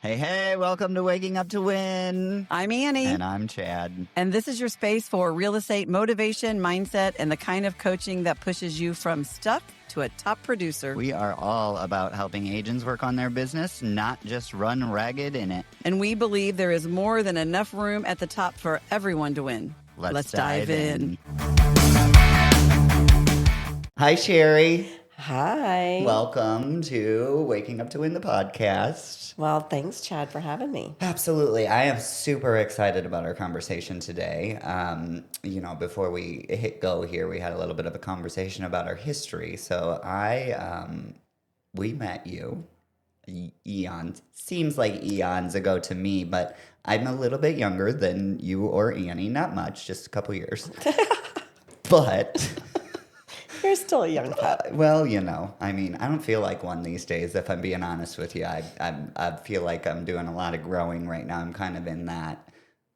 Hey, welcome to Waking Up to Win. I'm Annie. And I'm Chad. And this is your space for real estate motivation, mindset, and the kind of coaching that pushes you from stuck to a top producer. We are all about helping agents work on their business, not just run ragged in it. And we believe there is more than enough room at the top for everyone to win. Let's dive in. Hi, Sherry. Hi. Welcome to Waking Up to Win, the podcast. Well, thanks, Chad, for having me. Absolutely. I am super excited about our conversation today. Before we hit go here, we had a little bit of a conversation about our history. So we met you seems like eons ago to me, but I'm a little bit younger than you or Annie. Not much, just a couple years. But... You're still a young pup. Well, I don't feel like one these days, if I'm being honest with you. I feel like I'm doing a lot of growing right now. I'm kind of in that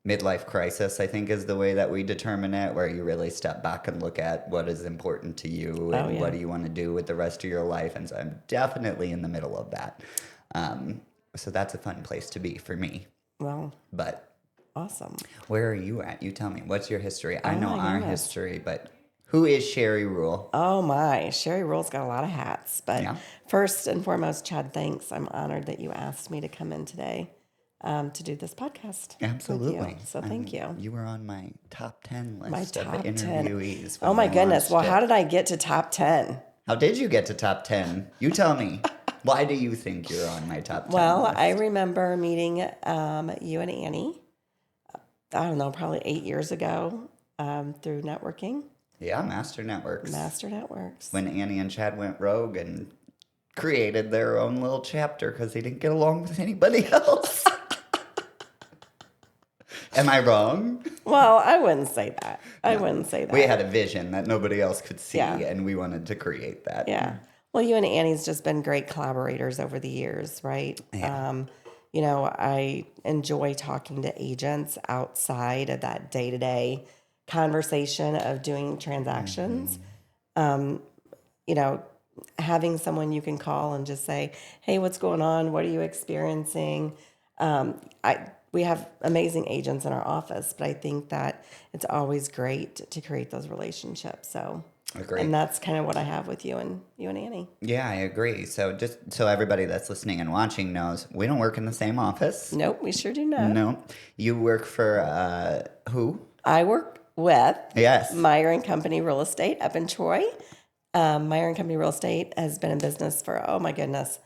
midlife crisis, I think, is the way that we determine it, where you really step back and look at what is important to you and what do you want to do with the rest of your life. And so I'm definitely in the middle of that. So that's a fun place to be for me. Well, but awesome. Where are you at? You tell me. What's your history? I know our history, but... Who is Sherry Ruyle? Oh, my. Sherry Rule's got a lot of hats. But First and foremost, Chad, thanks. I'm honored that you asked me to come in today to do this podcast. Absolutely. So thank you. You were on my top 10 list My top of interviewees. 10. Oh, my goodness. Well, how did I get to top 10? How did you get to top 10? You tell me. Why do you think you're on my top 10 Well, list? I remember meeting you and Annie, I don't know, probably 8 years ago through networking. Yeah, Master Networks. When Annie and Chad went rogue and created their own little chapter because they didn't get along with anybody else. Am I wrong? Well, I wouldn't say that. I wouldn't say that. We had a vision that nobody else could see, and we wanted to create that. Yeah. Well, you and Annie's just been great collaborators over the years, right? Yeah. I enjoy talking to agents outside of that day-to-day conversation of doing transactions. Having someone you can call and just say, hey, what's going on? What are you experiencing? We have amazing agents in our office, but I think that it's always great to create those relationships. So, Agreed. And that's kind of what I have with you and Annie. Yeah, I agree. So just so everybody that's listening and watching knows, we don't work in the same office. Nope, we sure do not. No. You work for who? I work with Yes. Meyer and Company Real Estate up in Troy. Meyer and Company Real Estate has been in business for, oh my goodness,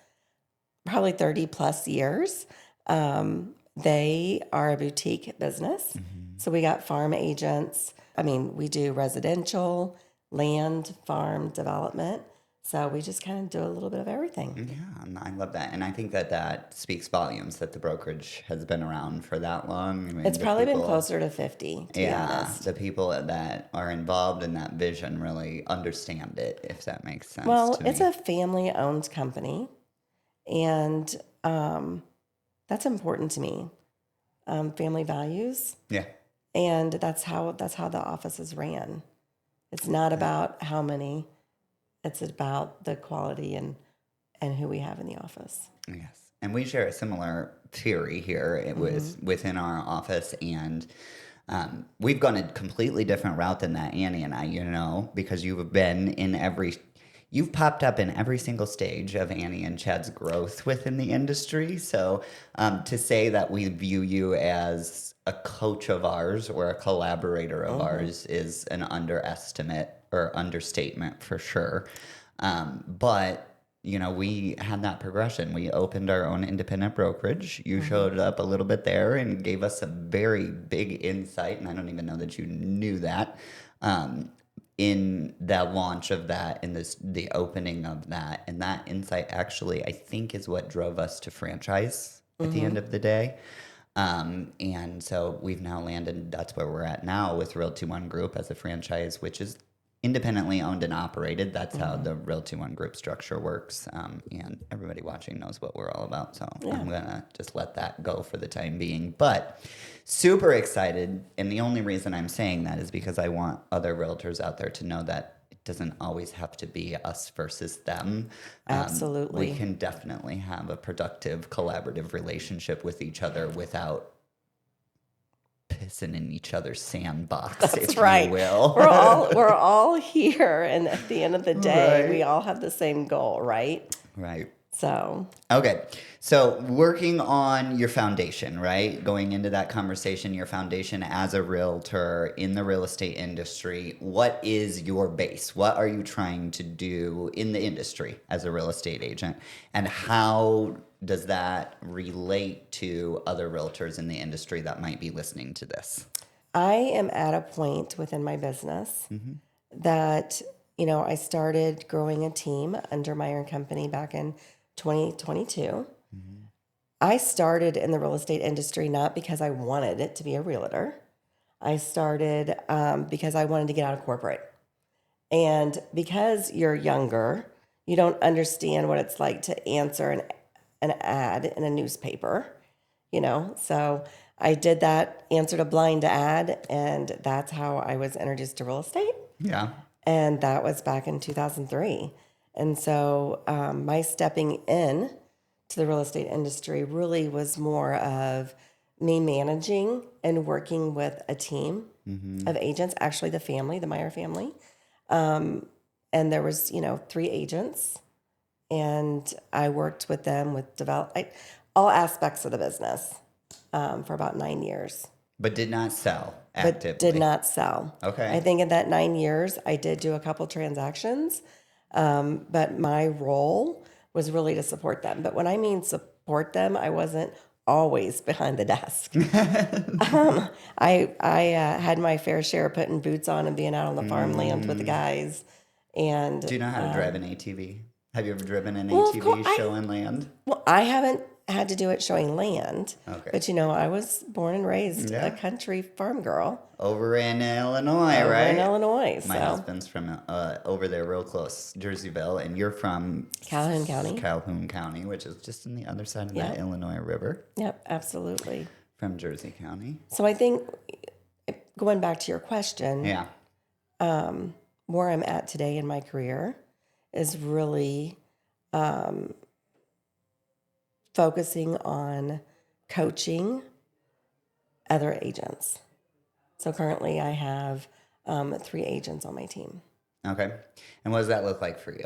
probably 30 plus years. They are a boutique business. Mm-hmm. So we got farm agents. We do residential, land, farm development. So we just kind of do a little bit of everything. Yeah, and I love that. And I think that speaks volumes that the brokerage has been around for that long. It's probably been closer to 50, to be honest. The people that are involved in that vision really understand it, if that makes sense. Well, it's a family-owned company, and that's important to me. Family values. Yeah. And that's how the office is ran. It's not about how many. It's about the quality and who we have in the office. Yes. And we share a similar theory here. It was within our office, and we've gone a completely different route than that, Annie and I, because you've popped up in every single stage of Annie and Chad's growth within the industry. So to say that we view you as a coach of ours or a collaborator of ours is an underestimate or understatement for sure. But, we had that progression. We opened our own independent brokerage. You showed up a little bit there and gave us a very big insight, and I don't even know that you knew that, in the launch of that, in the opening of that. And that insight actually, I think, is what drove us to franchise at the end of the day. And so we've now landed, that's where we're at now with Realty One Group as a franchise, which is independently owned and operated. That's how the Realty One Group structure works. And everybody watching knows what we're all about. So I'm going to just let that go for the time being. But super excited. And the only reason I'm saying that is because I want other realtors out there to know that doesn't always have to be us versus them. Absolutely. We can definitely have a productive, collaborative relationship with each other without pissing in each other's sandbox, That's if right. you will. We're all here, and at the end of the day, Right. we all have the same goal, right? Right. So, Okay. So working on your foundation, right? Going into that conversation, your foundation as a realtor in the real estate industry, what is your base? What are you trying to do in the industry as a real estate agent? And how does that relate to other realtors in the industry that might be listening to this? I am at a point within my business that, I started growing a team under Meyer and Company back in 2022. I started in the real estate industry not because I wanted it to be a realtor. I started because I wanted to get out of corporate. And because you're younger, you don't understand what it's like to answer an ad in a newspaper, So I did that, answered a blind ad, and that's how I was introduced to real estate. Yeah. And that was back in 2003. And so my stepping in to the real estate industry really was more of me managing and working with a team of agents, actually the Meyer family. And there was, 3 agents, and I worked with them with all aspects of the business for about 9 years. But did not sell But actively. did not sell. Okay. I think in that 9 years, I did do a couple transactions, but my role was really to support them. But when I mean support them, I wasn't always behind the desk. I had my fair share of putting boots on and being out on the farmland with the guys. And Do you know how to drive an ATV? Have you ever driven an Well, of ATV course, showing land? well, I haven't had to do it showing land, Okay. but I was born and raised Yeah. a country farm girl Over in Illinois, over right? in Illinois. My So husband's from over there real close, Jerseyville, and you're from Calhoun County. Calhoun County, which is just on the other side of Yeah. that Illinois River Yep, absolutely. from Jersey County. So I think going back to your question, Yeah. where I'm at today in my career is really focusing on coaching other agents. So currently I have 3 agents on my team. Okay. And what does that look like for you?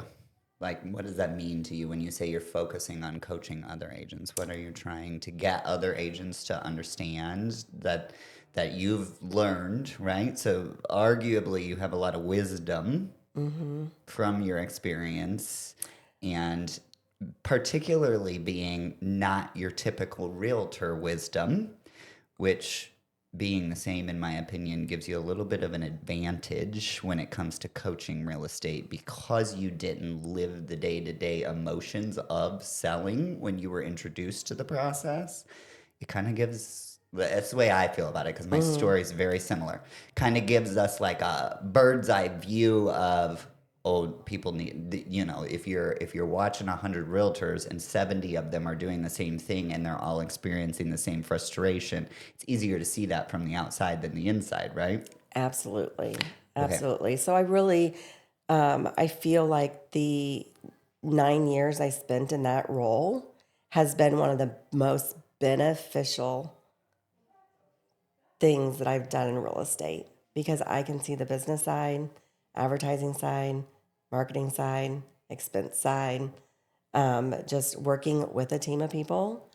Like, what does that mean to you when you say you're focusing on coaching other agents? What are you trying to get other agents to understand that you've learned, right? So arguably you have a lot of wisdom from your experience, and particularly being not your typical realtor wisdom, which being the same, in my opinion, gives you a little bit of an advantage when it comes to coaching real estate because you didn't live the day-to-day emotions of selling when you were introduced to the process. It kind of gives, that's the way I feel about it because my story is very similar. Kind of gives us like a bird's eye view of, people need, if you're watching 100 realtors and 70 of them are doing the same thing and they're all experiencing the same frustration, it's easier to see that from the outside than the inside, right? Absolutely. Absolutely. So I really, I feel like the 9 years I spent in that role has been one of the most beneficial things that I've done in real estate because I can see the business side, advertising side, marketing side, expense side, just working with a team of people.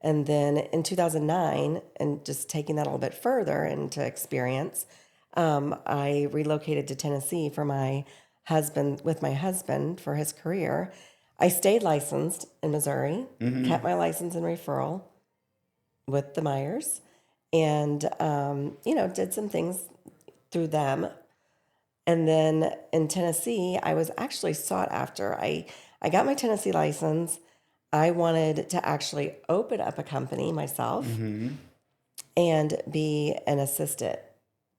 And then in 2009, and just taking that a little bit further into experience, I relocated to Tennessee for my husband for his career. I stayed licensed in Missouri, kept my license and referral with the Meyers, and did some things through them. And then in Tennessee, I was actually sought after. I got my Tennessee license. I wanted to actually open up a company myself and be an assistant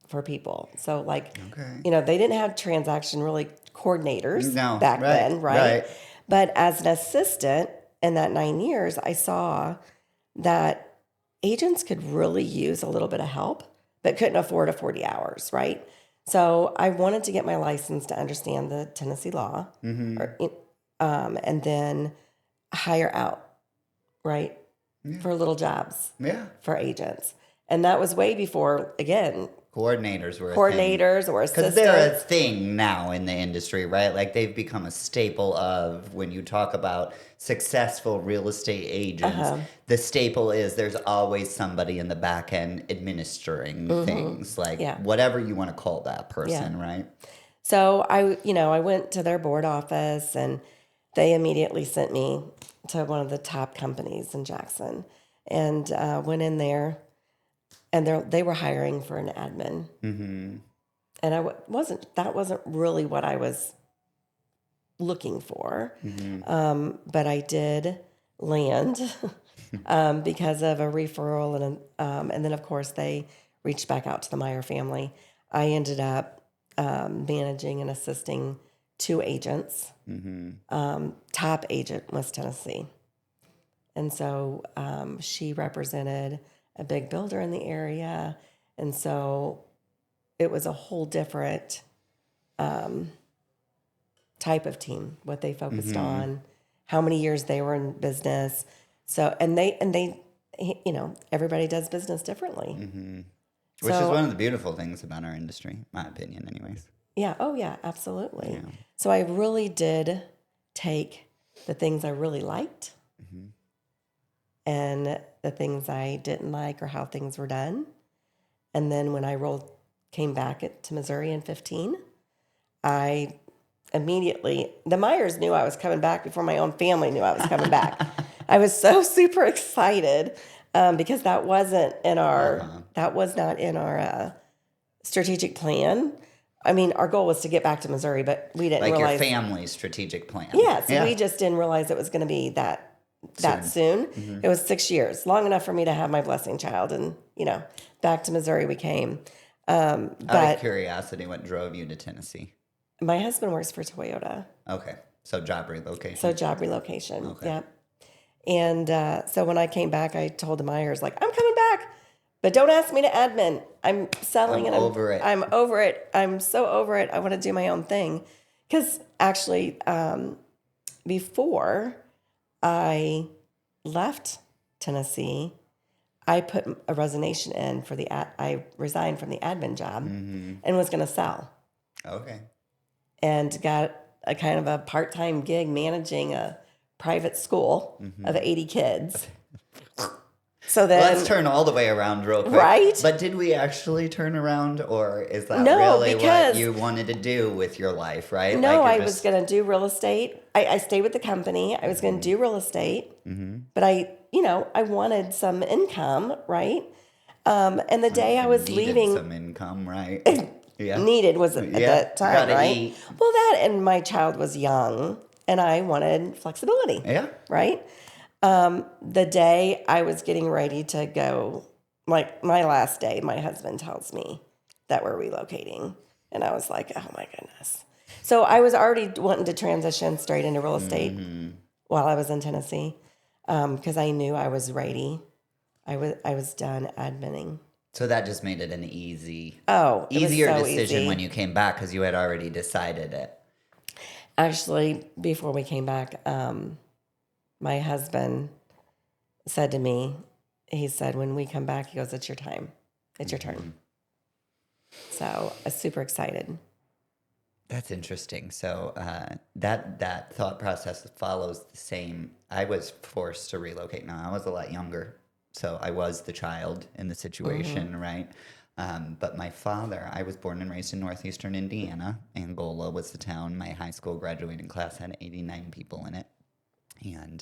for people. So they didn't have transaction really coordinators back then, right? But as an assistant in that 9 years, I saw that agents could really use a little bit of help, but couldn't afford a 40 hours, right? So I wanted to get my license to understand the Tennessee law, and then hire out, right, for little jobs for agents. And that was way before, again, Coordinators were coordinators or because assistants. they're a thing now in the industry, right? Like they've become a staple of when you talk about successful real estate agents. The staple is there's always somebody in the back end administering things, like whatever you want to call that person, right? So I went to their board office, and they immediately sent me to one of the top companies in Jackson, and went in there, and they were hiring for an admin, and that wasn't really what I was looking for, but I did land because of a referral, and then of course they reached back out to the Meyer family. I ended up managing and assisting 2 agents. Top agent was Tennessee. And so she represented a big builder in the area. And so it was a whole different type of team, what they focused on, how many years they were in business. So, and they, everybody does business differently. Which is one of the beautiful things about our industry, my opinion anyways. Yeah. Oh, yeah, absolutely. Yeah. So I really did take the things I really liked and the things I didn't like or how things were done. And then when I came back to Missouri in 2015, I immediately, the Meyers knew I was coming back before my own family knew I was coming back. I was so super excited because that wasn't in that was not in our strategic plan. I mean, our goal was to get back to Missouri, but we didn't realize. Like your family's strategic plan. Yeah, so we just didn't realize it was going to be that soon. It was 6 years, long enough for me to have my blessing child, and back to Missouri we came. Out of curiosity, what drove you to Tennessee? My husband works for Toyota. Okay, so job relocation. Okay. Yep. And so when I came back, I told the Meyers, like, I'm coming back, but don't ask me to admin. I'm selling and over it. I'm over it. I'm so over it. I want to do my own thing. Because actually, before I left Tennessee, I put a resignation in for I resigned from the admin job and was going to sell. Okay. And got a kind of a part-time gig managing a private school of 80 kids. So then, let's turn all the way around real quick. Right? But did we actually turn around, or is that really what you wanted to do with your life, right? No, I was going to do real estate. I stayed with the company. I was going to do real estate. But I wanted some income, right? And the day I was leaving. Some income, right? Needed was at that time, right? Eat. Well, that and my child was young, and I wanted flexibility. Yeah. Right? The day I was getting ready to go, like my last day, my husband tells me that we're relocating. And I was like, oh my goodness. So I was already wanting to transition straight into real estate while I was in Tennessee because I knew I was ready. I was done adminning. So that just made it an easier so decision easy. when you came back because you had already decided it. Actually, before we came back, my husband said to me, he said, when we come back, he goes, it's your time. It's your turn. So I was super excited. That's interesting. So that thought process follows the same. I was forced to relocate. Now, I was a lot younger, so I was the child in the situation, right? But my father, I was born and raised in northeastern Indiana. Angola was the town. My high school graduating class had 89 people in it. And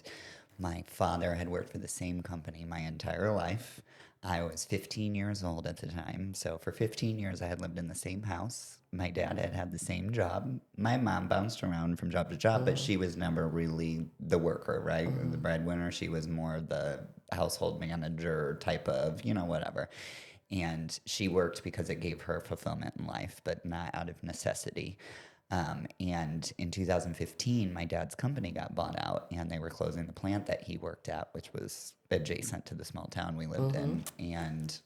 my father had worked for the same company my entire life. I was 15 years old at the time. So for 15 years, I had lived in the same house. My dad had the same job. My mom bounced around from job to job, but she was never really the worker, right? The breadwinner. She was more the household manager type of, whatever. And she worked because it gave her fulfillment in life, but not out of necessity. And in 2015, my dad's company got bought out, and they were closing the plant that he worked at, which was adjacent to the small town we lived in. And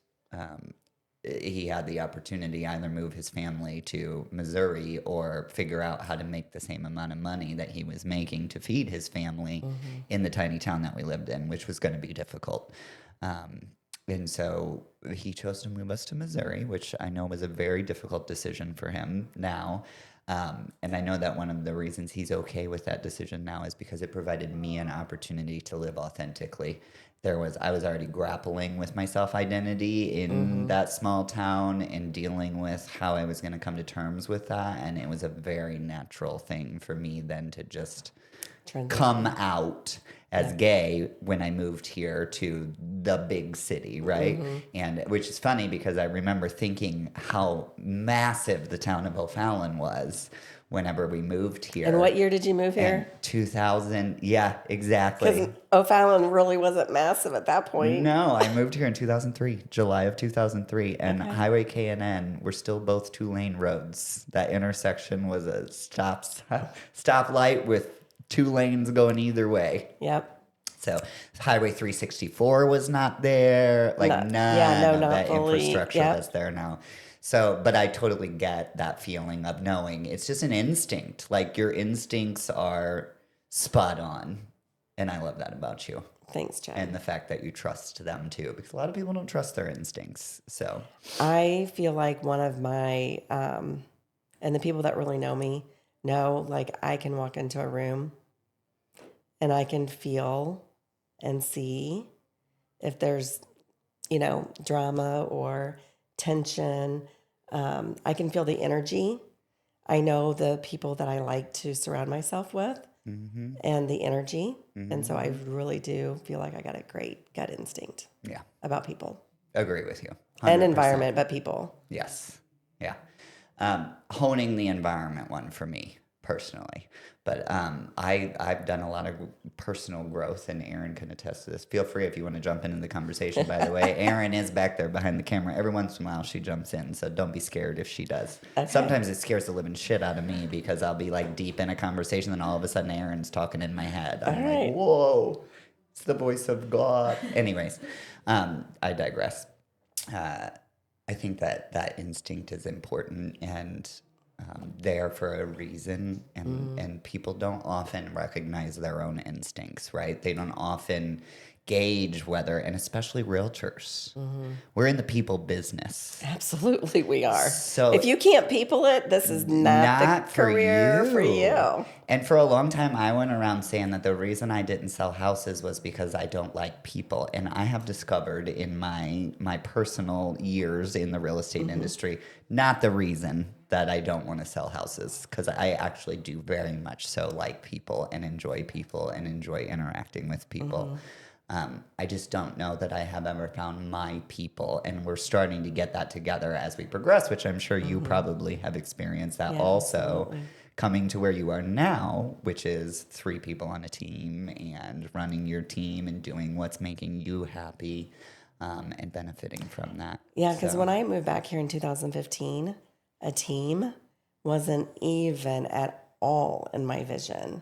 he had the opportunity either move his family to Missouri or figure out how to make the same amount of money that he was making to feed his family in the tiny town that we lived in, which was going to be difficult. And so he chose to move us to Missouri, which I know was a very difficult decision for him now. And I know that one of the reasons he's okay with that decision now is because it provided me an opportunity to live authentically. I was already grappling with my self-identity in that small town and dealing with how I was going to come to terms with that. And it was a very natural thing for me then to just come out as gay when I moved here to the big city, right? And which is funny because I remember thinking how massive the town of O'Fallon was whenever we moved here. And what year did you move here? 2000. Yeah, exactly. Because O'Fallon really wasn't massive at that point. No, I moved here in 2003, July of 2003, and Highway K and N were still both 2-lane roads. That intersection was a stoplight with 2 lanes going either way. Yep. So Highway 364 was not there. Like none of that infrastructure that's there now. So, but I totally get that feeling of knowing it's just an instinct. Like your instincts are spot on. And I love that about you. Thanks, Chad. And the fact that you trust them too, because a lot of people don't trust their instincts. So I feel like one of my, and the people that really know me know, like I can walk into a room and I can feel and see if there's, drama or tension. I can feel the energy. I know the people that I like to surround myself with and the energy. And so I really do feel like I got a great gut instinct about people. Agree with you. 100%. And environment, but people. Yes. Yeah. Honing the environment one for me personally. But I've done a lot of personal growth, and Erin can attest to this. Feel free if you want to jump into the conversation, by the way. Erin is back there behind the camera. Every once in a while she jumps in, so don't be scared if she does. Okay. Sometimes it scares the living shit out of me because I'll be like deep in a conversation, and all of a sudden Erin's talking in my head. I'm like, whoa, it's the voice of God. Anyways, I digress. I think that instinct is important and there for a reason, and people don't often recognize their own instincts, right? They don't often gauge whether, and especially realtors, we're in the people business. Absolutely, we are. So if you can't people it, this is not the career for you. And for a long time, I went around saying that the reason I didn't sell houses was because I don't like people. And I have discovered in my personal years in the real estate industry, not the reason that I don't want to sell houses, because I actually do very much so like people and enjoy interacting with people. I just don't know that I have ever found my people, and we're starting to get that together as we progress, which I'm sure you probably have experienced that also. Absolutely. Coming to where you are now, which is 3 people on a team and running your team and doing what's making you happy and benefiting from that. Yeah, because when I moved back here in 2015, a team wasn't even at all in my vision.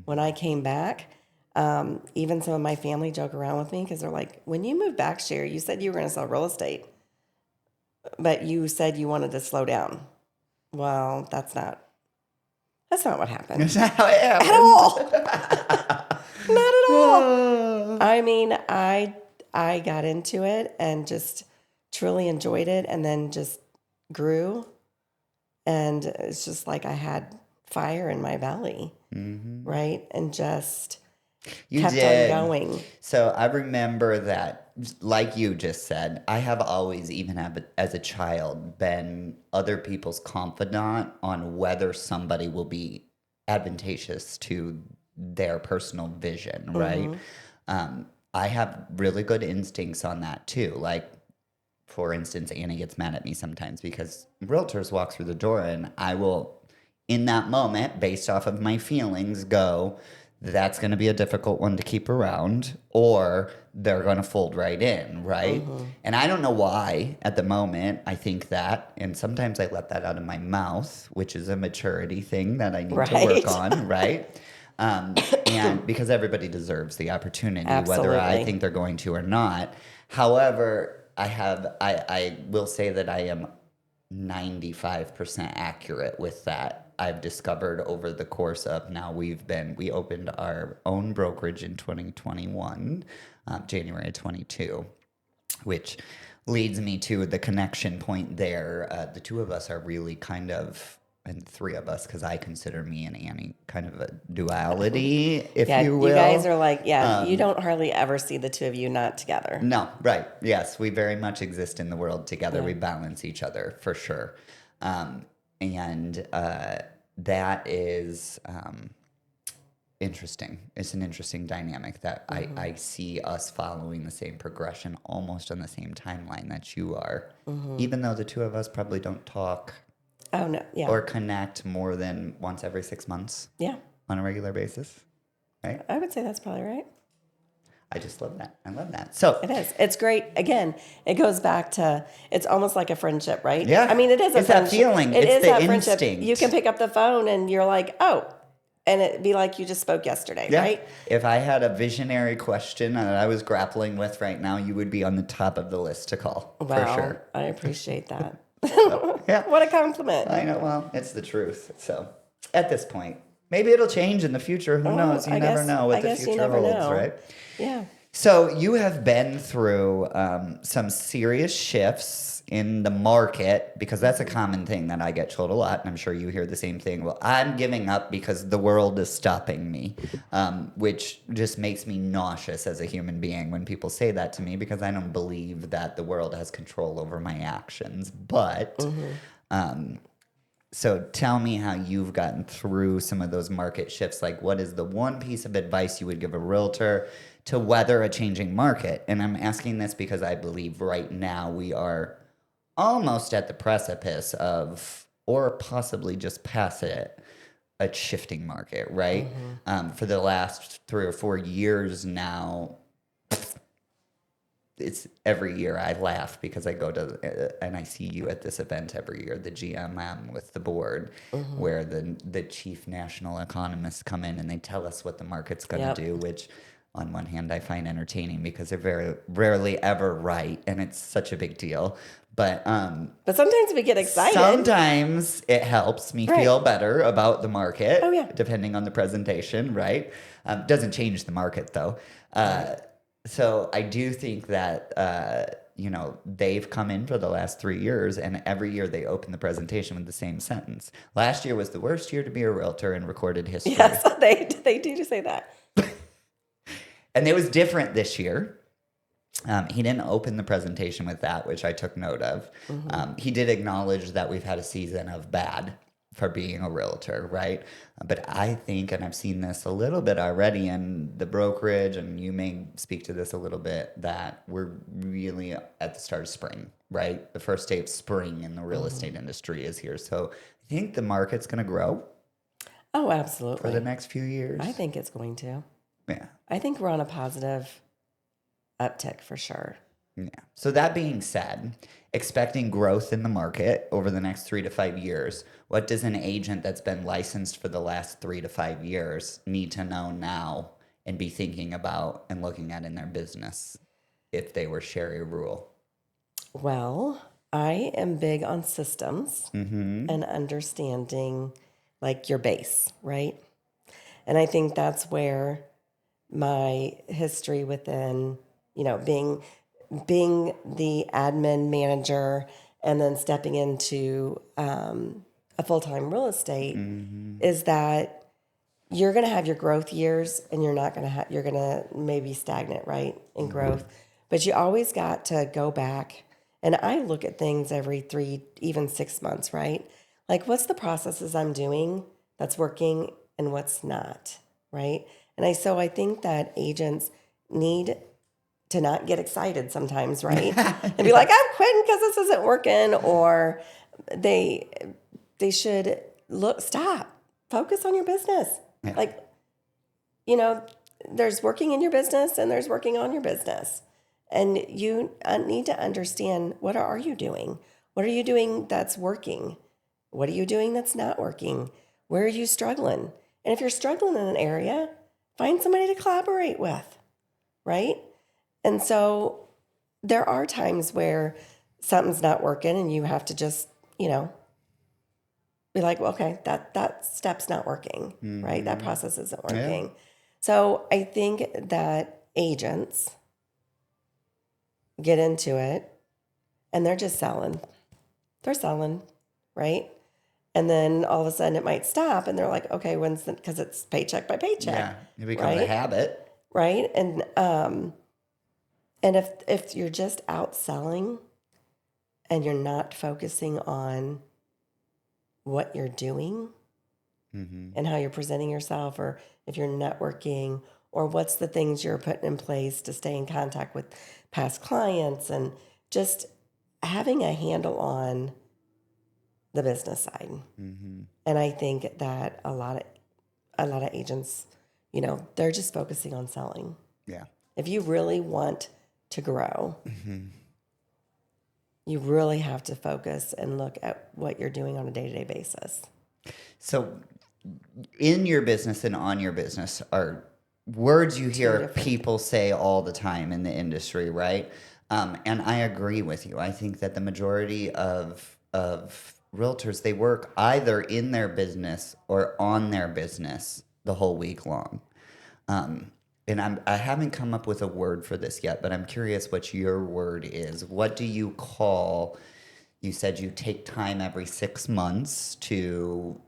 When I came back, even some of my family joke around with me because they're like, when you moved back, Sherry, you said you were going to sell real estate, but you said you wanted to slow down. Well, that's not what happened. That's not how it happened. At all. Not at all. I mean, I got into it and just truly enjoyed it, and then just grew. And it's just like I had fire in my belly, right? And just kept on going. So I remember that, like you just said, I have always, even as a child, been other people's confidant on whether somebody will be advantageous to their personal vision, right? I have really good instincts on that too. Like, for instance, Annie gets mad at me sometimes because realtors walk through the door, and I will, in that moment, based off of my feelings, go, that's going to be a difficult one to keep around, or they're going to fold right in, right? And I don't know why at the moment I think that, and sometimes I let that out of my mouth, which is a maturity thing that I need to work on, right? And because everybody deserves the opportunity, whether I think they're going to or not. However, I will say that I am 95% accurate with that. I've discovered over the course of now we opened our own brokerage in 2021, January 22, which leads me to the connection point there. The two of us are really kind of, and three of us, because I consider me and Annie kind of a duality, if you will. You guys are like, you don't hardly ever see the two of you not together. No, right. Yes, we very much exist in the world together. Yeah. We balance each other for sure. And that is interesting. It's an interesting dynamic that I see us following the same progression almost on the same timeline that you are, even though the two of us probably don't talk or connect more than once every 6 months on a regular basis, right? I would say that's probably right. I just love that. I love that. So it is. It's great. Again, it goes back to, it's almost like a friendship, right? Yeah. I mean, it is a it's friendship. That feeling. It it's is the that instinct. friendship. You can pick up the phone and you're like, oh, and it'd be like you just spoke yesterday, right? If I had a visionary question that I was grappling with right now, you would be on the top of the list to call, for sure. I appreciate that. Yeah. What a compliment. I know. Well, it's the truth. So at this point, maybe it'll change in the future. Who knows? You never know what the future holds, right? Yeah. So you have been through some serious shifts in the market, because that's a common thing that I get told a lot, and I'm sure you hear the same thing. Well, I'm giving up because the world is stopping me, which just makes me nauseous as a human being when people say that to me, because I don't believe that the world has control over my actions. But so tell me how you've gotten through some of those market shifts. Like, what is the one piece of advice you would give a realtor to weather a changing market? And I'm asking this because I believe right now we are almost at the precipice of, or possibly just past it, a shifting market, right? For the last 3 or 4 years now, it's every year I laugh because I go to, and I see you at this event every year, the GMM with the board, where the chief national economists come in and they tell us what the market's going to do, which on one hand I find entertaining because they're very rarely ever right, and it's such a big deal. But sometimes we get excited. Sometimes it helps me feel better about the market, depending on the presentation, right? Doesn't change the market though. So I do think that, they've come in for the last 3 years, and every year they open the presentation with the same sentence. Last year was the worst year to be a realtor in recorded history. Yes, they do say that. And it was different this year. He didn't open the presentation with that, which I took note of. He did acknowledge that we've had a season of bad for being a realtor, right? But I think, and I've seen this a little bit already in the brokerage, and you may speak to this a little bit, that we're really at the start of spring, right? The first day of spring in the real estate industry is here. So I think the market's going to grow. Oh, absolutely. For the next few years. I think it's going to. Yeah. I think we're on a positive uptick for sure. Yeah. So that being said, expecting growth in the market over the next 3 to 5 years, what does an agent that's been licensed for the last 3 to 5 years need to know now and be thinking about and looking at in their business if they were Sherry Ruyle? Well, I am big on systems and understanding like your base, right? And I think that's where my history within, being the admin manager and then stepping into a full-time real estate is that you're going to have your growth years, and you're going to maybe stagnate, right, in growth. But you always got to go back. And I look at things every 3, even 6 months, right? Like, what's the processes I'm doing that's working and what's not, right? And so I think that agents need to not get excited sometimes, right? And be like, I'm quitting because this isn't working. Or they should stop, focus on your business. Yeah. Like, there's working in your business and there's working on your business. And you need to understand, what are you doing? What are you doing that's working? What are you doing that's not working? Where are you struggling? And if you're struggling in an area, find somebody to collaborate with, right? And so there are times where something's not working and you have to just, be like, well, okay, that step's not working, right? That process isn't working. Yeah. So I think that agents get into it and they're just selling. They're selling, right? And then all of a sudden it might stop and they're like, okay, when's the, because it's paycheck by paycheck. Yeah. It becomes a right? habit. Right. And if you're just out selling and you're not focusing on what you're doing and how you're presenting yourself, or if you're networking, or what's the things you're putting in place to stay in contact with past clients, and just having a handle on the business side. And I think that a lot of agents, they're just focusing on selling. Yeah. If you really want to grow, you really have to focus and look at what you're doing on a day-to-day basis. So in your business and on your business are words you hear different people say all the time in the industry, right? And I agree with you. I think that the majority of realtors, they work either in their business or on their business the whole week long. And I haven't come up with a word for this yet, but I'm curious what your word is. What do you call, you said you take time every 6 months to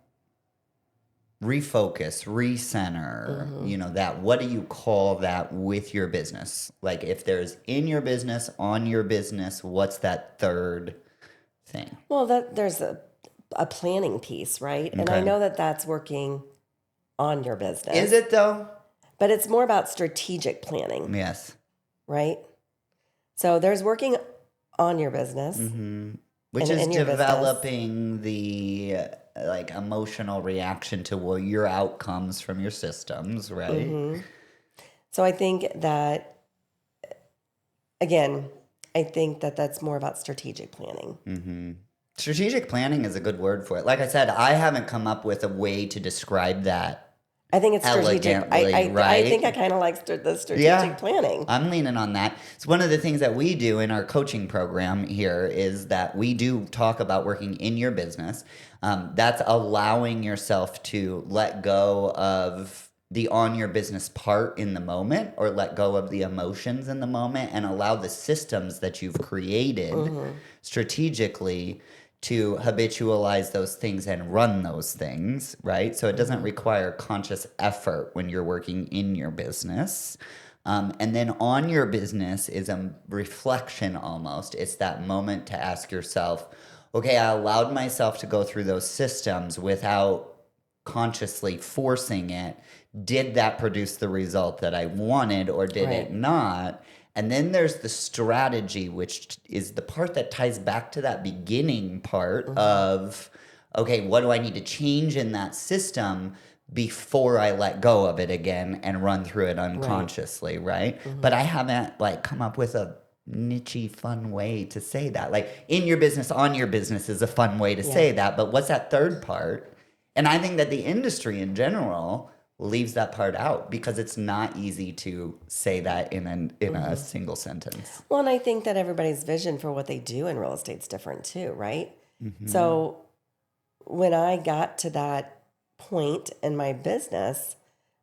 refocus, recenter, that. What do you call that with your business? Like if there's in your business, on your business, what's that third thing? Well, there's a planning piece, right? And I Okay. know that that's working on your business. Is it though? But it's more about strategic planning, Yes. right? So there's working on your business. Which And is in your developing the like emotional reaction to your outcomes from your systems, right? So I think that, again, that's more about strategic planning. Strategic planning is a good word for it. Like I said, I haven't come up with a way to describe that. I think it's strategic. Elegantly, I right? think I kind of like the strategic Yeah. planning. I'm leaning on that. So one of the things that we do in our coaching program here is that we do talk about working in your business. That's allowing yourself to let go of the on your business part in the moment, or let go of the emotions in the moment, and allow the systems that you've created strategically to habitualize those things and run those things, right? So it doesn't require conscious effort when you're working in your business. And then on your business is a reflection almost. It's that moment to ask yourself, okay, I allowed myself to go through those systems without consciously forcing it. Did that produce the result that I wanted, or did Right. it not? And then there's the strategy, which is the part that ties back to that beginning part of, okay, what do I need to change in that system before I let go of it again and run through it unconsciously, right? But I haven't come up with a niche fun way to say that. Like in your business, on your business is a fun way to say that, but what's that third part? And I think that the industry in general leaves that part out because it's not easy to say that in a single sentence. Well, and I think that everybody's vision for what they do in real estate's different too, right? So when I got to that point in my business,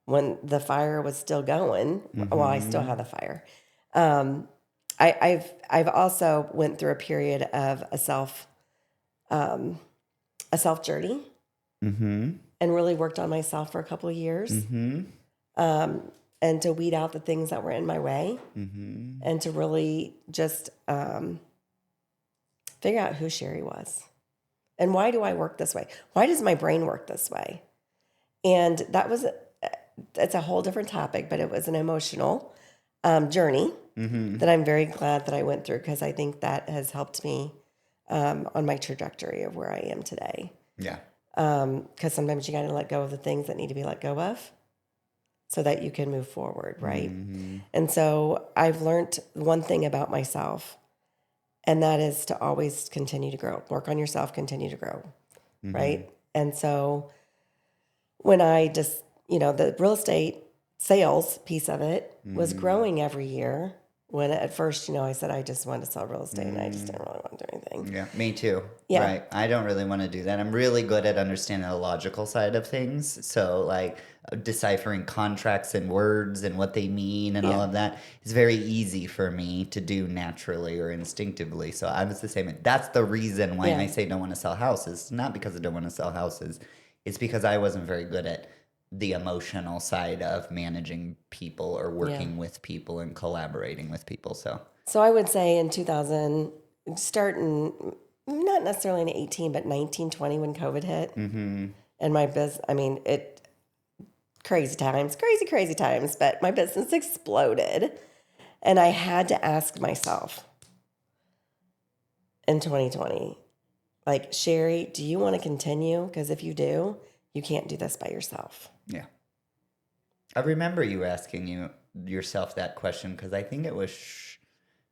when the fire was still going, well, I still have the fire. I've also went through a period of a self journey, and really worked on myself for a couple of years, and to weed out the things that were in my way, and to really just figure out who Sherry was, and why do I work this way? Why does my brain work this way? And it's a whole different topic, but it was an emotional journey that I'm very glad that I went through, because I think that has helped me on my trajectory of where I am today. Yeah. Because sometimes you got to let go of the things that need to be let go of so that you can move forward, right? And so I've learned one thing about myself, and that is to always continue to grow. Work on yourself, continue to grow, right? And so when I just, the real estate sales piece of it was growing every year, when at first, I said I just wanted to sell real estate and I just didn't really want to do anything. Yeah, me too. Yeah. Right. I don't really want to do that. I'm really good at understanding the logical side of things. So, like deciphering contracts and words and what they mean and all Yeah. of that is very easy for me to do naturally or instinctively. So, I was the same. That's the reason why Yeah. I say don't want to sell houses. Not because I don't want to sell houses, it's because I wasn't very good at the emotional side of managing people or working with people and collaborating with people. So I would say in 2000, starting not necessarily in 18, but 19, 20 when COVID hit. Mm-hmm. And my business, crazy times, but my business exploded. And I had to ask myself in 2020, like, Sherry, do you want to continue? Because if you do, you can't do this by yourself. Yeah. I remember you asking yourself that question because I think it was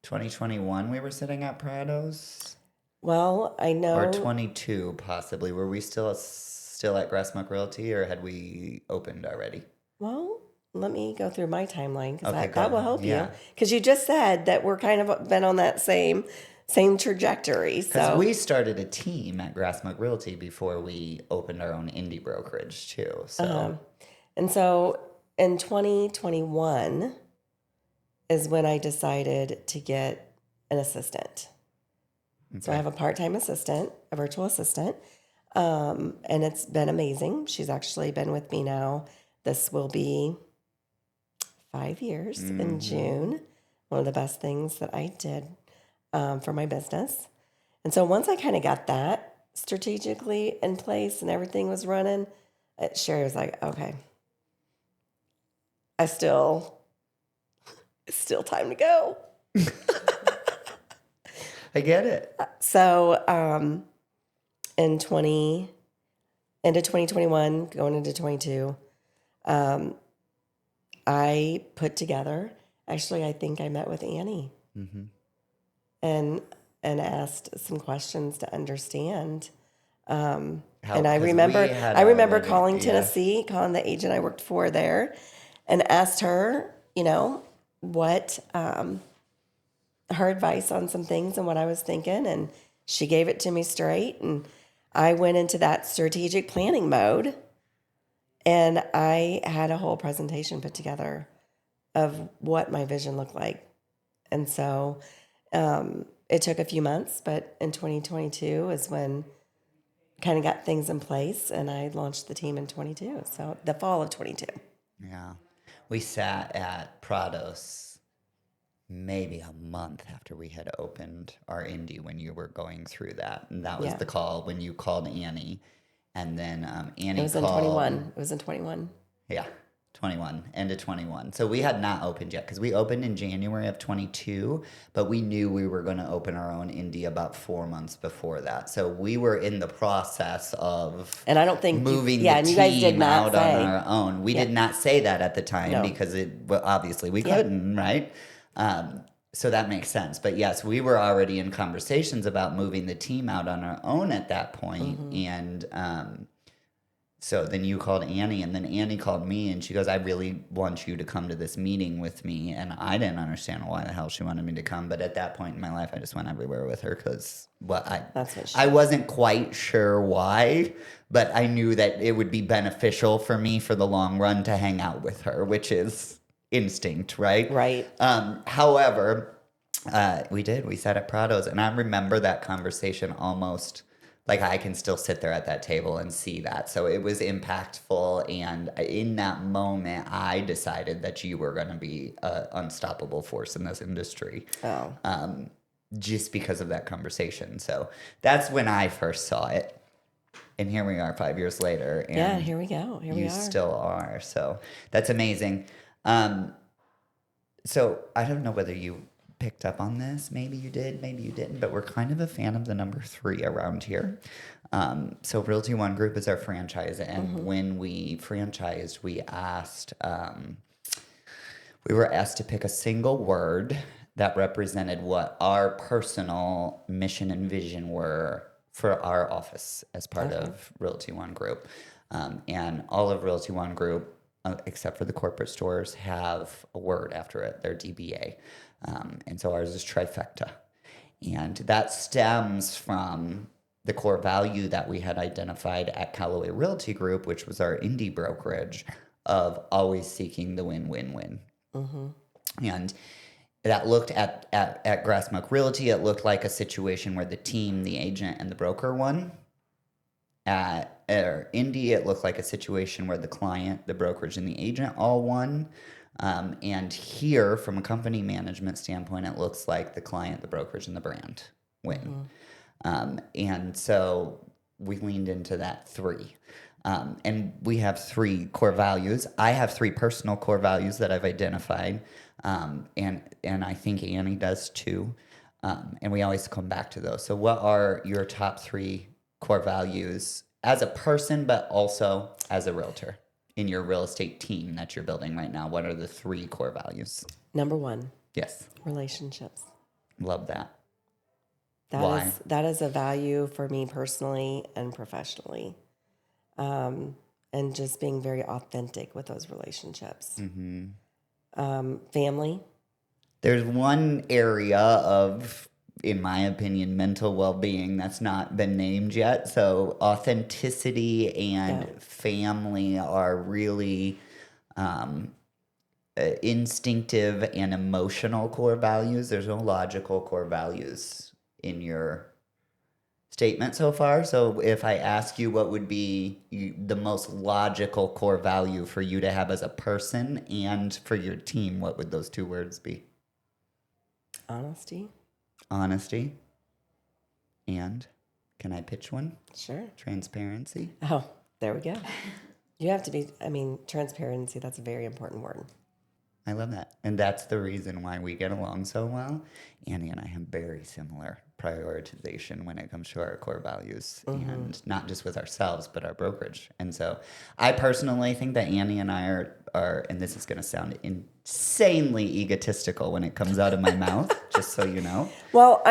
2021 we were sitting at Prado's. Well, I know. Or 22 possibly. Were we still at Grassmuck Realty or had we opened already? Well, let me go through my timeline because Okay, that will help yeah. you. Because you just said that we're kind of been on that same trajectory. Because So we started a team at Grassmuck Realty before we opened our own indie brokerage too. So and so in 2021 is when I decided to get an assistant. So I have a part-time assistant, a virtual assistant, and it's been amazing. She's actually been with me now. This will be 5 years in June. One of the best things that I did for my business. And so once I kind of got that strategically in place and everything was running, Sherry was like, okay, it's still time to go. I get it. So into 2021, going into 22, I put together, actually, I think I met with Annie and asked some questions to understand. And I remember calling Tennessee, calling the agent I worked for there, and asked her, what her advice on some things and what I was thinking, and she gave it to me straight, and I went into that strategic planning mode, and I had a whole presentation put together of what my vision looked like. And so it took a few months, but in 2022 is when kind of got things in place, and I launched the team in 22, so the fall of 22. Yeah. We sat at Prado's maybe a month after we had opened our indie when you were going through that. And that was the call when you called Annie. And then Annie It was called. in 21. It was in 21. Yeah, 21, end of 21. So we had not opened yet because we opened in January of 22, but we knew we were going to open our own indie about 4 months before that. So we were in the process of And I don't think moving and the you guys did team not out say. on our own. We did not say that at the time No. because obviously we couldn't, right? So that makes sense. But yes, we were already in conversations about moving the team out on our own at that point. And so then you called Annie, and then Annie called me, and she goes, I really want you to come to this meeting with me. And I didn't understand why the hell she wanted me to come. But at that point in my life, I just went everywhere with her because I wasn't quite sure why, but I knew that it would be beneficial for me for the long run to hang out with her, which is instinct, right? Right. However, we did. We sat at Prado's, and I remember that conversation almost like I can still sit there at that table and see that. So it was impactful, and in that moment, I decided that you were going to be an unstoppable force in this industry. Just because of that conversation. So that's when I first saw it. And here we are 5 years later. And yeah, here we go. Here we are. You still are. So that's amazing. So I don't know whether you picked up on this. Maybe you did, maybe you didn't, but we're kind of a fan of the number 3 around here. So Realty One Group is our franchise. And when we franchised, we were asked to pick a single word that represented what our personal mission and vision were for our office as part of Realty One Group. And all of Realty One Group except for the corporate stores, have a word after it. They're DBA. And so ours is trifecta. And that stems from the core value that we had identified at Callaway Realty Group, which was our indie brokerage, of always seeking the win-win-win. And that looked at Grassmuck Realty, it looked like a situation where the team, the agent, and the broker won. At Indie, it looked like a situation where the client, the brokerage, and the agent all won. And here, from a company management standpoint, it looks like the client, the brokerage, and the brand win. And so we leaned into that 3. And we have 3 core values. I have 3 personal core values that I've identified. And I think Annie does too. And we always come back to those. So what are your top 3 core values as a person, but also as a realtor in your real estate team that you're building right now? What are the 3 core values? Number 1. Yes. Relationships. Love that. Why? That is a value for me personally and professionally. And just being very authentic with those relationships. Family. There's one area of, in my opinion, mental well-being that's not been named yet. So authenticity and family are really instinctive and emotional core values. There's no logical core values in your statement so far. So if I ask you what would be the most logical core value for you to have as a person and for your team, what would those 2 words be? Honesty. Honesty. And can I pitch one? Sure. Transparency. Oh, there we go. You have to be, transparency, that's a very important word. I love that. And that's the reason why we get along so well. Annie and I have very similar prioritization when it comes to our core values, and not just with ourselves, but our brokerage. And so I personally think that Annie and I are, and this is going to sound insanely egotistical when it comes out of my mouth, just so you know. Well,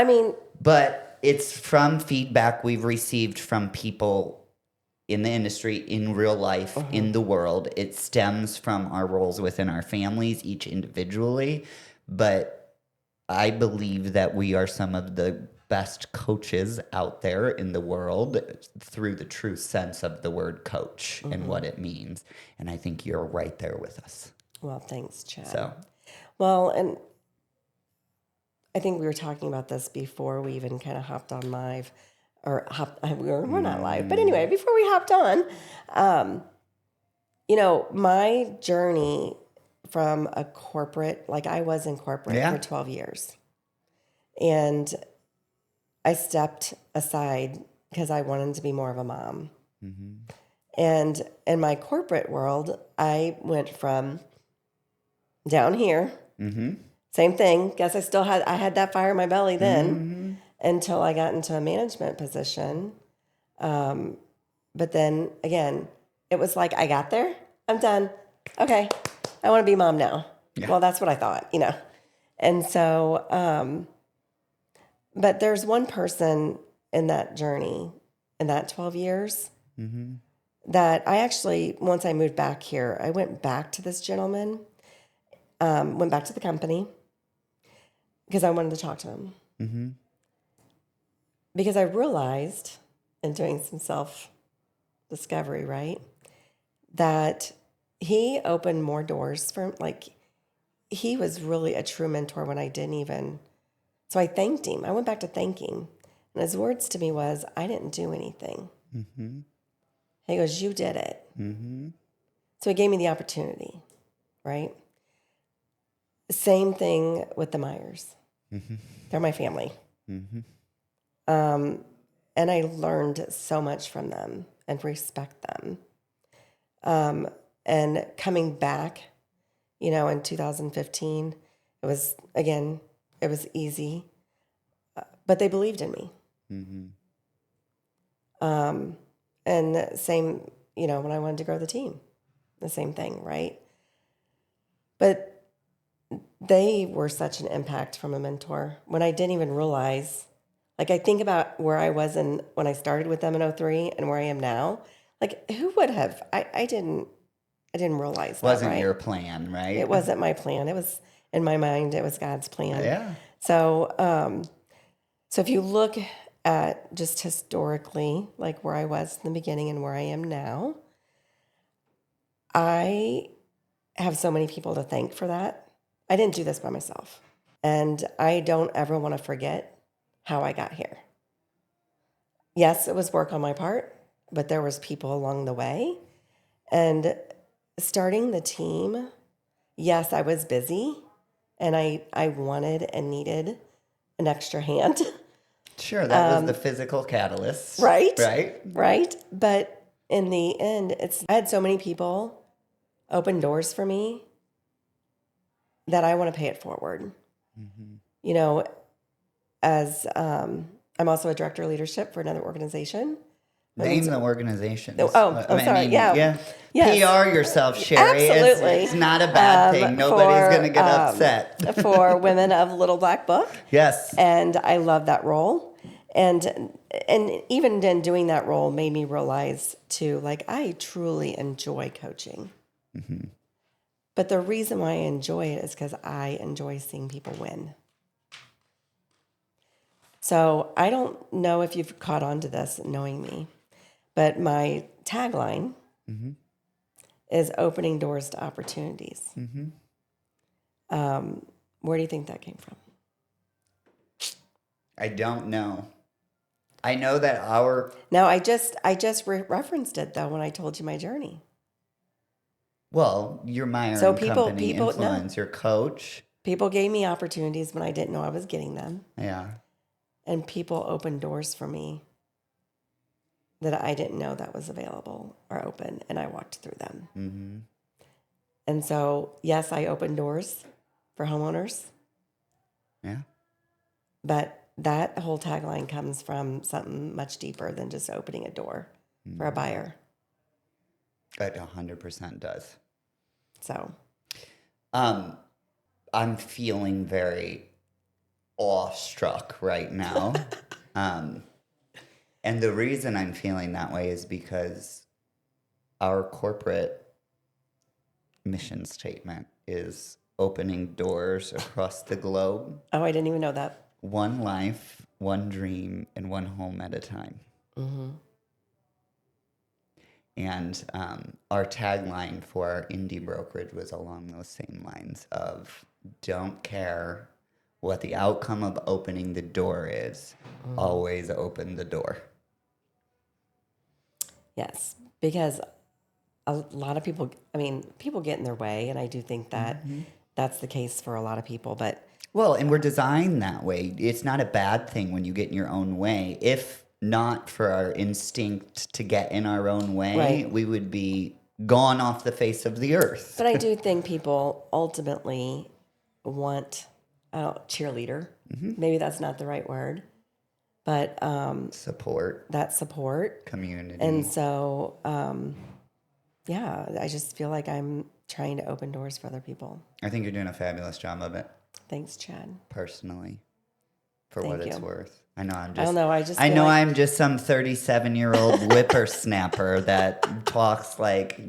But it's from feedback we've received from people in the industry, in real life, in the world. It stems from our roles within our families, each individually. But I believe that we are some of the best coaches out there in the world through the true sense of the word coach and what it means. And I think you're right there with us. Well, thanks, Chad. So, well, and I think we were talking about this before we even kind of hopped on live. We're not live, but anyway, before we hopped on, my journey from a corporate, like I was in corporate for 12 years, and I stepped aside because I wanted to be more of a mom. And in my corporate world, I went from down here, same thing. Guess I had that fire in my belly then. Until I got into a management position. But then again, it was like, I got there, I'm done. Okay, I want to be mom now. Yeah. Well, that's what I thought, And so, but there's one person in that journey, in that 12 years, that I actually, once I moved back here, I went back to this gentleman, went back to the company, because I wanted to talk to him. Because I realized, in doing some self-discovery, right, that he opened more doors for, he was really a true mentor when I didn't even, so I thanked him. I went back to thank him. And his words to me was, I didn't do anything. He goes, you did it. So he gave me the opportunity, right? Same thing with the Meyers. They're my family. And I learned so much from them and respect them. And coming back, in 2015, it was easy, but they believed in me. And same, when I wanted to grow the team, the same thing, right? But they were such an impact from a mentor when I didn't even realize. I think about where I was when I started with them in 2003 and where I am now. Who would have? I didn't I didn't realize that, Wasn't right? your plan, right? It wasn't my plan. It was in my mind. It was God's plan. Yeah. So, so if you look at just historically, like where I was in the beginning and where I am now, I have so many people to thank for that. I didn't do this by myself. And I don't ever want to forget how I got here. Yes, it was work on my part, but there was people along the way. And starting the team, yes, I was busy and I wanted and needed an extra hand. Sure, that was the physical catalyst. Right? Right? Right. But in the end, I had so many people open doors for me that I want to pay it forward. Mm-hmm. You know, as I'm also a director of leadership for another organization. Name the organization. Sorry. Yeah. Yes. PR yourself, Sherry. Absolutely. It's not a bad thing. Nobody's going to get upset. For Women of Little Black Book. Yes. And I love that role. And even then doing that role made me realize too, like I truly enjoy coaching. Mm-hmm. But the reason why I enjoy it is because I enjoy seeing people win. So I don't know if you've caught on to this knowing me, but my tagline is opening doors to opportunities. Mm-hmm. Where do you think that came from? I don't know. I know that No, I just referenced it though when I told you my journey. your Meyer So and company influence, your coach. People gave me opportunities when I didn't know I was getting them. Yeah. And people opened doors for me that I didn't know that was available or open, and I walked through them. Mm-hmm. And so, yes, I opened doors for homeowners. Yeah. But that whole tagline comes from something much deeper than just opening a door for a buyer. It 100% does. So, I'm feeling very awestruck right now. And the reason I'm feeling that way is because our corporate mission statement is opening doors across the globe. oh, I didn't even know that. One life, one dream, and one home at a time. Mm-hmm. And our tagline for our indie brokerage was along those same lines of don't care what the outcome of opening the door is, always open the door. Yes, because a lot of people, people get in their way, and I do think that that's the case for a lot of people. But Well, and we're designed that way. It's not a bad thing when you get in your own way. If not for our instinct to get in our own way, Right. we would be gone off the face of the earth. But I do think people ultimately want cheerleader. Maybe that's not the right word, but Support, that support. community. And so, I just feel like I'm trying to open doors for other people. I think you're doing a fabulous job of it, Thanks, Chad. personally, for Thank what it's you. worth. I know I'm just. I don't know. I just I feel know like- I'm just some 37-year-old whippersnapper that talks like,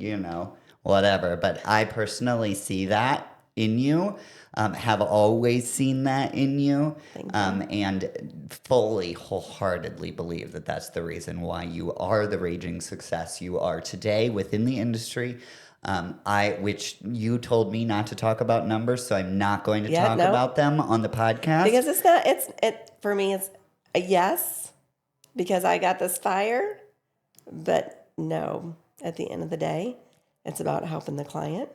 whatever. But I personally see that in you, have always seen that in you, Thank you. and fully, wholeheartedly believe that that's the reason why you are the raging success you are today within the industry. Which you told me not to talk about numbers, so I'm not going to talk about them on the podcast. Because it's not, for me, it's a yes, because I got this fire, but no, at the end of the day, it's about helping the client.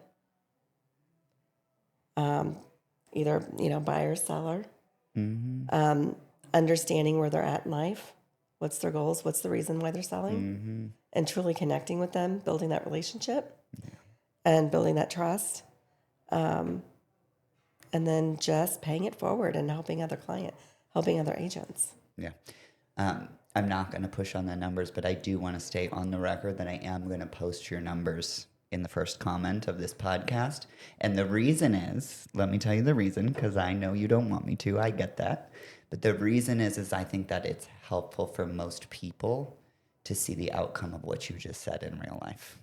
Either, buyer, seller, understanding where they're at in life, what's their goals, what's the reason why they're selling, and truly connecting with them, building that relationship and building that trust. And then just paying it forward and helping other agents. Yeah. I'm not going to push on the numbers, but I do want to state on the record that I am going to post your numbers in the first comment of this podcast. And the reason is, let me tell you the reason, because I know you don't want me to. I get that. But the reason is I think that it's helpful for most people to see the outcome of what you just said in real life.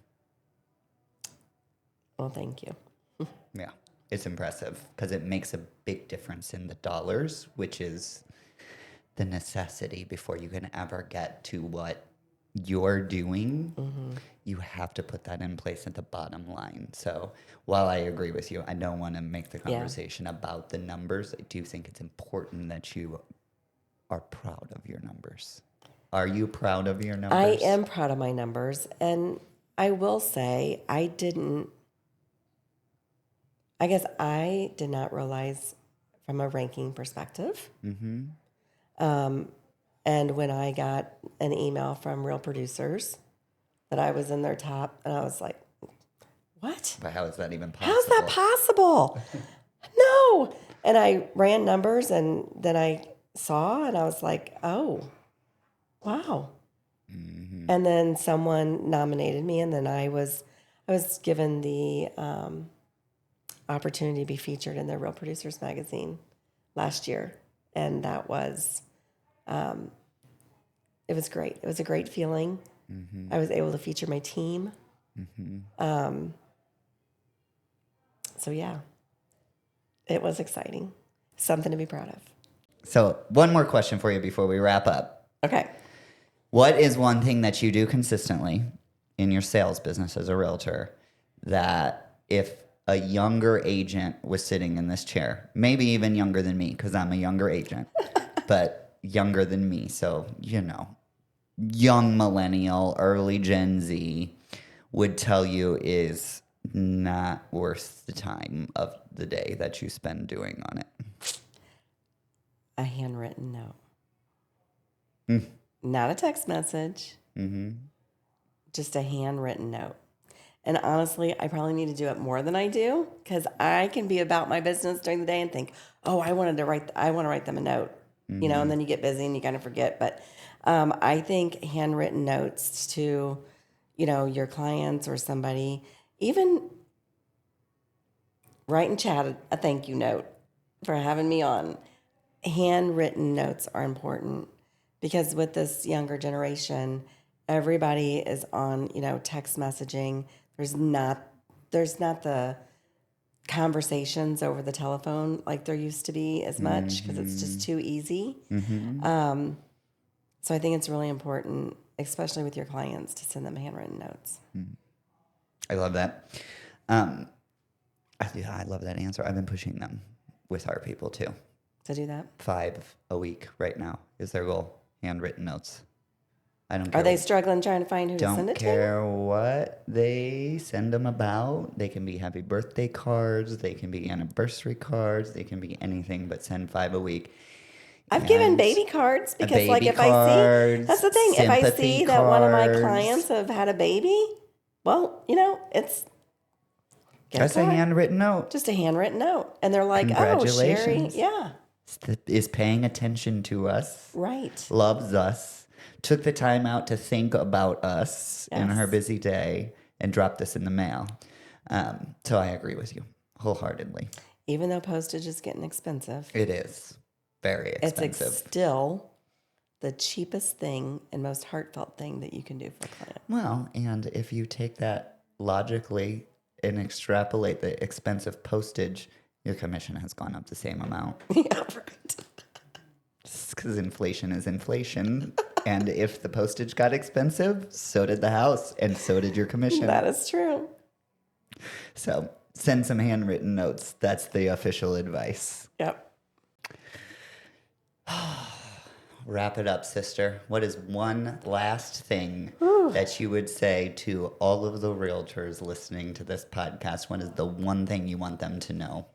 Well, thank you. Yeah, it's impressive because it makes a big difference in the dollars, which is the necessity before you can ever get to what you're doing. You have to put that in place at the bottom line. So while I agree with you, I don't want to make the conversation about the numbers. I do think it's important that you are proud of your numbers. Are you proud of your numbers? I am proud of my numbers. And I will say, I guess I did not realize from a ranking perspective. And when I got an email from Real Producers that I was in their top, and I was like, what? But how is that even possible? How's that possible? No. And I ran numbers, and then I saw, and I was like, oh, wow. And then someone nominated me, and then I was given the opportunity to be featured in the Real Producers magazine last year, and that was it was great. It was a great feeling. I was able to feature my team. So yeah, it was exciting. Something to be proud of. So one more question for you before we wrap up. Okay. What is one thing that you do consistently in your sales business as a realtor that if a younger agent was sitting in this chair, maybe even younger than me, because I'm a younger agent, but younger than me, so, young millennial, early Gen Z would tell you is not worth the time of the day that you spend doing on it? A handwritten note. Not a text message. Just a handwritten note. And honestly, I probably need to do it more than I do because I can be about my business during the day and think, oh, I want to write them a note, and then you get busy and you kind of forget. But I think handwritten notes to, your clients or somebody, even write in chat a thank you note for having me on. Handwritten notes are important because with this younger generation, everybody is on, text messaging. There's not the conversations over the telephone like there used to be as much because it's just too easy. So I think it's really important, especially with your clients, to send them handwritten notes. I love that. I love that answer. I've been pushing them with our people too. To do that? 5 a week right now is their goal. Handwritten notes. I don't care. Are they struggling trying to find who to send it to? Don't care what they send them about. They can be happy birthday cards. They can be anniversary cards. They can be anything, but send 5 a week. I've given baby cards because, if I see, that's the thing. If I see that one of my clients have had a baby, well, it's just a handwritten note. Just a handwritten note, and they're like, "Oh, Sherry, yeah, is paying attention to us, right? Loves us, took the time out to think about us in her busy day, and dropped this in the mail." So I agree with you wholeheartedly. Even though postage is getting expensive, it is very expensive. It's still the cheapest thing and most heartfelt thing that you can do for a client. Well, and if you take that logically and extrapolate the expensive postage, your commission has gone up the same amount. Yeah, right. Because inflation is inflation. And if the postage got expensive, so did the house, and so did your commission. That is true. So send some handwritten notes. That's the official advice. Yep. Wrap it up, sister. What is one last thing that you would say to all of the realtors listening to this podcast? What is the one thing you want them to know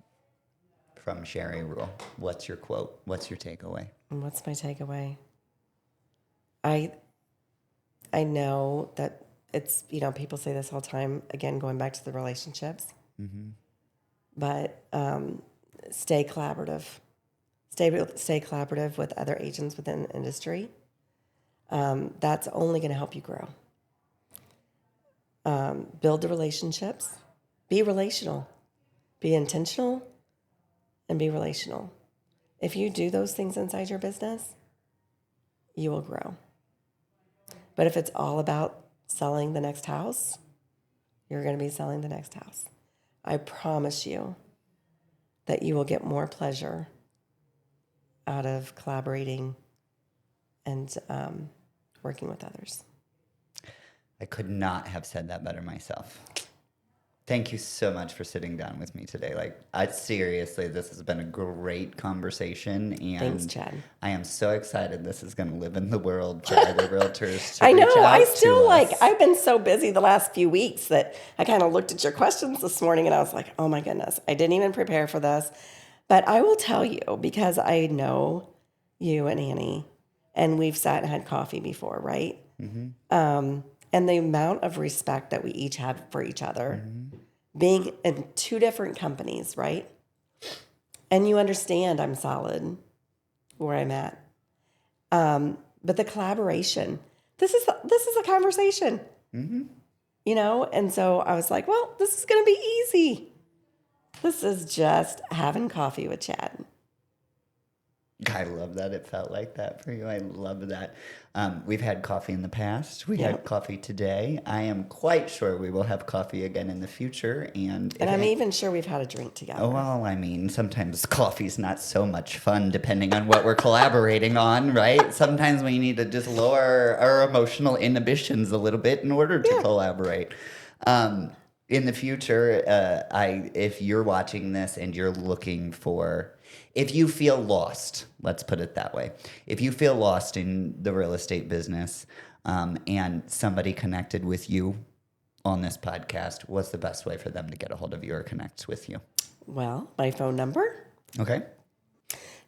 from Sherry Ruyle? What's your quote? What's your takeaway? What's my takeaway? I know that it's, people say this all the time, again, going back to the relationships, but stay collaborative. Stay collaborative with other agents within the industry. That's only going to help you grow. Build the relationships. Be relational. Be intentional and be relational. If you do those things inside your business, you will grow. But if it's all about selling the next house, you're going to be selling the next house. I promise you that you will get more pleasure out of collaborating and working with others. I could not have said that better myself. Thank you so much for sitting down with me today. Seriously, this has been a great conversation, and Thanks, Chad. I am so excited this is going to live in the world for other realtors to I know. reach out I still to us. I've been so busy the last few weeks that I kind of looked at your questions this morning and I was like, oh my goodness, I didn't even prepare for this. But I will tell you, because I know you and Annie, and we've sat and had coffee before, right? Mm-hmm. And the amount of respect that we each have for each other, being in two different companies, right? And you understand I'm solid where I'm at. But the collaboration, this is a conversation, you know? And so I was like, well, this is going to be easy. This is just having coffee with Chad. I love that it felt like that for you. I love that. We've had coffee in the past. We had coffee today. I am quite sure we will have coffee again in the future. And I'm even sure we've had a drink together. Oh, well, I mean, sometimes coffee's not so much fun depending on what we're collaborating on, right? Sometimes we need to just lower our emotional inhibitions a little bit in order to collaborate. In the future, if you're watching this and you're looking for... If you feel lost, let's put it that way. If you feel lost in the real estate business and somebody connected with you on this podcast, what's the best way for them to get a hold of you or connect with you? Well, my phone number. Okay.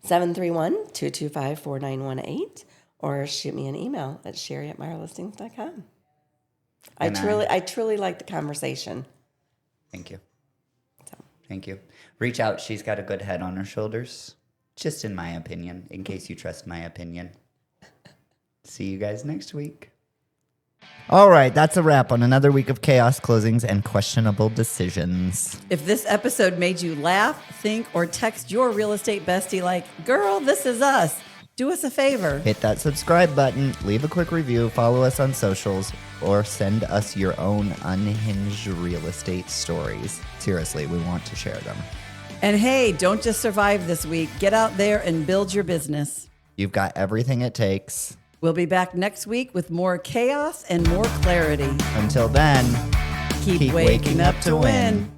731-225-4918, or shoot me an email at sherry@meyerlistings.com. I truly like the conversation. Thank you. Thank you. Reach out. She's got a good head on her shoulders, just in my opinion, in case you trust my opinion. See you guys next week. All right, that's a wrap on another week of chaos, closings, and questionable decisions. If this episode made you laugh, think, or text your real estate bestie like, girl, this is us, do us a favor. Hit that subscribe button, leave a quick review, follow us on socials, or send us your own unhinged real estate stories. Seriously, we want to share them. And hey, don't just survive this week. Get out there and build your business. You've got everything it takes. We'll be back next week with more chaos and more clarity. Until then, Keep waking up to win.